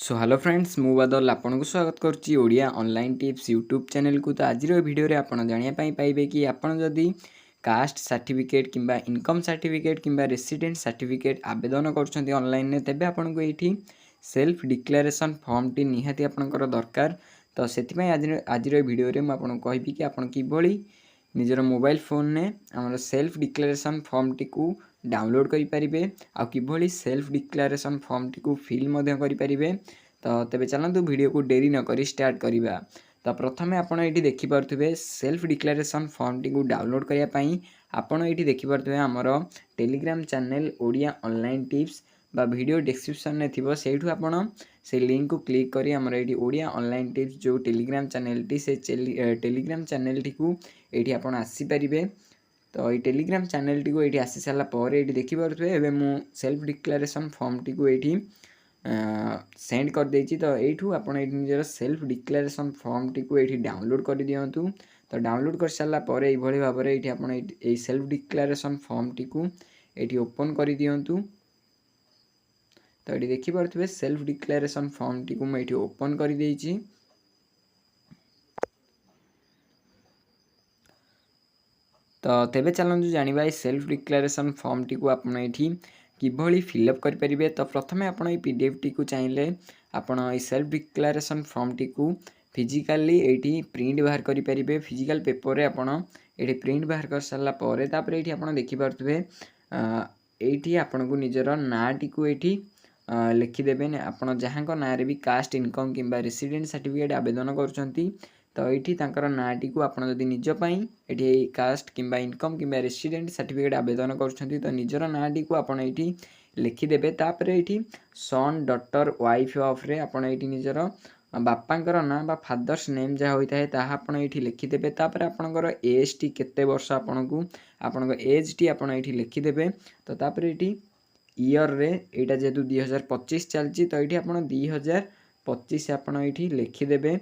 So hello friends मु बादल आपन को स्वागत करुच्ची Odia online tips YouTube channel को। तो आज वीडियो रे आपन जानिया पाइबे कि आपन जदि कास्ट सर्टिफिकेट किंबा इनकम सर्टिफिकेट किंबा रेसिडेंट सर्टिफिकेट आवेदन करछंती ऑनलाइन ने तेबे आपन को एठी सेल्फ डिक्लेरेशन फॉर्म टी निहाती आपनकर दरकार। तो सेति आज वीडियो रे म आपन को कहबी कि आपन किभली निजर मोबाइल फोन ने हमर सेल्फ डिक्लेरेशन फॉर्म टी को डाउनलोड करि परिबे आ किभली सेल्फ डिक्लेरेशन फॉर्म टी को फिल मध्य करि परिबे। तो तेबे चलंतु वीडियो को देरी न करी स्टार्ट करिबा। तो प्रथमे आपण एठी देखि पारथुबे सेल्फ डिक्लेरेशन फॉर्म टी को डाउनलोड करिया पई आपण एठी देखि पारथुबे हमर Telegram channel Odia online tips बा वीडियो डिस्क्रिप्शन ने थिबो सेठु आपण से लिंक को क्लिक करी हमर एठी ओडिया ऑनलाइन टिप्स जो टेलीग्राम चैनल टी से टेलीग्राम चैनल टी को एठी आपण आसी परिबे। तो ये टेलीग्राम चैनल टी को एठी आसी साला पर एठी देखि पारथुबे एबे मु सेल्फ डिक्लेरेशन फॉर्म टी को एठी सेंड कर देछि। तो एठू आपण एठी निजर सेल्फ डिक्लेरेशन फॉर्म टी को एठी डाउनलोड कर दियंतु। तो डाउनलोड कर साला परे एई भली भाबरे एठी आपण एई सेल्फ डिक्लेरेशन फॉर्म टी को एठी ओपन कर दियंतु। तो एठी देखि पारथुबे सेल्फ डिक्लेरेशन फॉर्म टी को मैं एठी ओपन कर देछि। तो तेबे चलंतु जानिबा सेल्फ डिक्लेरेशन फॉर्म टी को आपण एठी किभली फिलअप कर परिबे। तो प्रथमे आपण ए पीडीएफ टी को चाहिए आपण ए सेल्फ डिक्लेरेशन फॉर्म टी को फिजिकली एठी प्रिंट बाहर करि परिबे। फिजिकल पेपर रे आपण एठी प्रिंट बाहर कर सारला परे तापर एठी आपण देखि पारथुबे एठी आपण को निजर ना टी को एठी लिखि देबे ने आपण जहां को ना रे भी कास्ट इनकम किंबा रेसिडेंट सर्टिफिकेट आवेदन करछंती। तो ये तांकर नाटी को आपड़ जदि निज पाई एठी कास्ट किंबा इनकम किंबा रेसिडेंट सर्टिफिकेट आवेदन करछंती तो निजर नाटी को आपड़ एठी लिखिदेवे। तापर एठी सन डॉटर वाइफ ऑफ रे आपड़ एठी निजर बापांकर ना बा फादर्स नेम जहाँ होता है ताहा आपड़ एठी लिखिदेवे। तापर आपणकर एज टी केते वर्ष आपन को आपणकर एज टी आपड़ एठी लिखिदेवे। तो तापर एठी ईयर रे एटा जेतु 2025 चलची तो एठी आपन 2025 आपन एठी लिखिदेवे।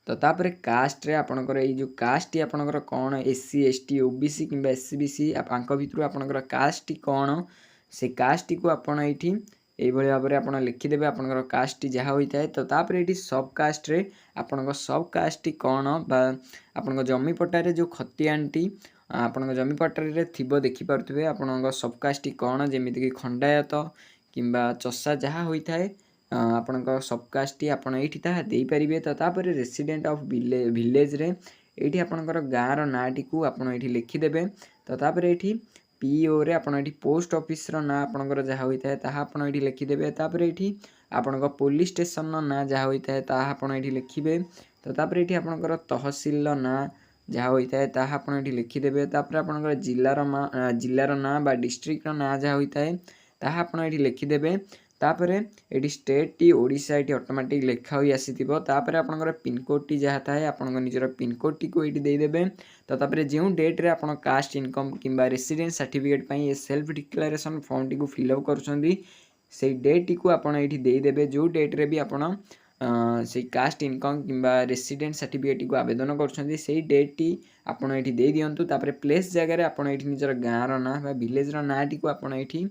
तो तापर कास्ट रे आपनकर ए जो कास्ट आपनकर कौन एससी एसटी ओबीसी किंबा एससीबीसी आंक भितरु आपनकर कास्ट कौन से कास्ट को आपन एठी ए भली भाबरे आपन लिखिदेवे आपनकर कास्ट जहाँ होता है। तो तापर एठी सब कास्ट रे आपनकर सब कास्ट कौन बा आपनकर जमी पट्टारे जो खतियानटी आपनकर जमी पट्टारे थिबो देखि पारथुबे आपनकर सब कास्ट कौन जेमिति कि खंडायत किंबा चषा जहाँ होता है आपनकर सब कास्ट आपन एठी ताहा देई परिबे। तो तापर रेसिडेंट ऑफ विलेज रे एठी आपनकर गाँ रो नाटी को आपन एठी लिखि देबे। तो तापर एठी पीओ रे आपन एठी पोस्ट ऑफिस रो ना आपनकर जहाँ होता है ताहा आपन एठी लिखि देबे। तापर एठी आपनकर पुलिस स्टेशन रो ना जहाँ होता है ताहा आपन एठी लिखिबे। तो तापर एठी आपनकर तहसील रो ना जहाँ होता है ताहा आपन एठी लिखि देबे। तापर आपनकर जिल्ला रो ना बा डिस्ट्रिक्ट रो ना जहाँ होता है ताहा आपन एठी लिखि देबे। तापर eighty state T Odisha eighty automatic लिखा हुई आसीथिबो। तापर आपनकर पिन कोड टी जहाँ थाए आपनकर निजर पिन कोड टी को एटी देई देबे। तो तापर जो डेट रे आपन कास्ट इनकम किंबा रेसिडेंट सर्टिफिकेट पई ए सेल्फ डिक्लेरेशन फॉर्म टी को फिलअप करछंदी से डेट टी को आपन एटी देई देबे। जो डेट रे भी आपन से कास्ट इनकम किंबा रेसिडेंट सर्टिफिकेट को आवेदन करछंदी से डेट टी आपन एटी देई दियंतु। तापर प्लेस जगह रे आपन एटी निजर गाँ रो ना बा विलेज रो ना टी को आपन एटी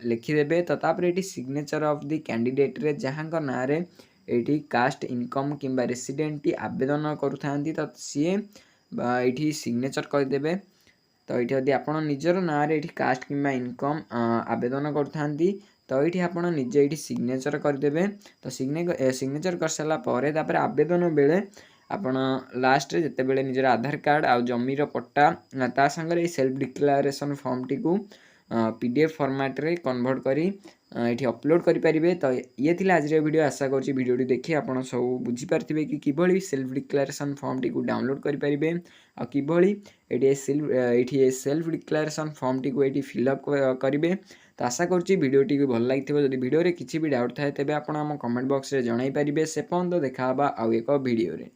लिखिदेवे। तो तापर एटी सिग्नेचर ऑफ द कैंडिडेट रे जहाँ को ना रे एटी कास्ट इनकम किंबा रेसिडेंट टी आवेदन करूथांती तो सी एटी सिग्नेचर करदेवे। तो ये यदि आपण निजर ना रे एटी कास्ट किंबा इनकम आवेदन करूथांती तो ये आपण निजे एटी सिग्नेचर करदेवे। तो सिग्नेचर कर साला परे तापर आवेदन बेले आपण लास्ट रे जते बेले निजर आधार कार्ड आ जमीर पट्टा ता संगे सेल्फ डिक्लेरेशन फॉर्म टी को पीडीएफ फॉर्मेट रे कन्वर्ट करी एठी अपलोड करि परिबे। तो ये थिला आज रे वीडियो आशा करछि वीडियो टी देखि आपण सब बुझी पारथिबे कि किभली सेल्फ डिक्लेरेशन फॉर्म टी को डाउनलोड करि परिबे आ किभली एठी सेल्फ डिक्लेरेशन फॉर्म टी को एठी फिलअप करिवे। तो आशा करछि वीडियो टी भल लागिथिबो। जदि वीडियो रे किछि भी डाउट थाए तेबे आपण हम कमेंट बॉक्स रे जणाई परिबे। से पॉइंट देखा बा आ एक वीडियो रे।